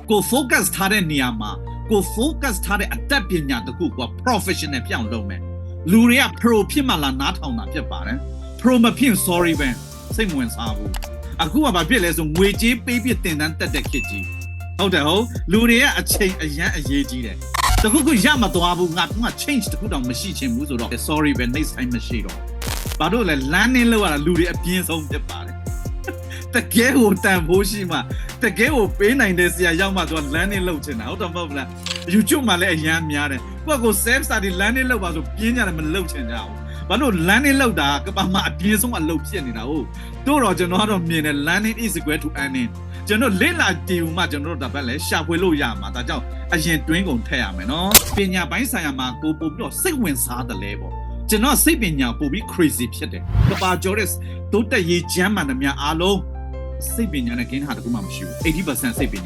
ကို focus ထားတဲ့နေရာမှာကို focus ထားတဲ့အတတ်ပညာတခုက professional ပြောင်းလုပ်မယ်လူတွေက pro ဖြစ်မှလားနားထောင်တာဖြစ်ပါတယ် pro မဖြစ် sorry ပဲစိတ်မဝင်စားဘူးအခုကဘာဖြစ်လဲဆိုငွေကြေးပေးပြတင်တန်းတက်တဲ့ခေတ်ကြီးဟုတ်တယ်ဟုတ်လူတွေကအချိန်အရန်အရေးကြီးတယ်တခုခုရမသွားဘူးငါက change တခုတောင်မရှိချင်ဘူးဆိုတော့ sorry ပဲ next time မရှိတော့ဘာလို့လဲ landing လောက်ရတာလူတွေအပြင်းဆုံးဖြစ်ပါတယ်တကယ်ကိုတန်ဖိုးရှိမှတကယ်ကိုပေးနိုင်တဲ့ဆရာရောက်မှသူက landing လောက်ချင်တာဟုတ်တယ်မဟုတ်လား YouTube မှာလည်းအရန်များတယ်ကို self study landing လောက်ပါဆိုပြင်းကြတယ်မလောက်ချင်ကြဘူးဘာလို့ landing လောက်တာကဘာမှအပြင်းဆုံးအလုပ်ဖြစ်နေတာဟုတ်တို့တော့ကျွန်တော်ကတော့မြင်တယ် landing is equal to earning ကျွန်တော်လေ့လာကြည့်ဦးမှကျွန်တော်တို့ဒါပဲလဲရှာဖွေလို့ရမှာဒါကြောင့်အရင်တွင်းကုန်ထည့်ရမယ်နော်ပညာပိုင်းဆိုင်ရာမှာကိုပို့ပြီးတော့စိတ်ဝင်စားတယ်လေပေါ့ကျွန်တော်စိတ်ပညာပို့ပြီး crazy ဖြစ်တယ်ကဘာကျော်တဲ့တိုးတက်ရေးချမ်းမှန်သမျှအားလုံးစိတ်ပညာနဲ့ကင်းတာတခုမှမရှိဘူး 80% စိတ်ပညာ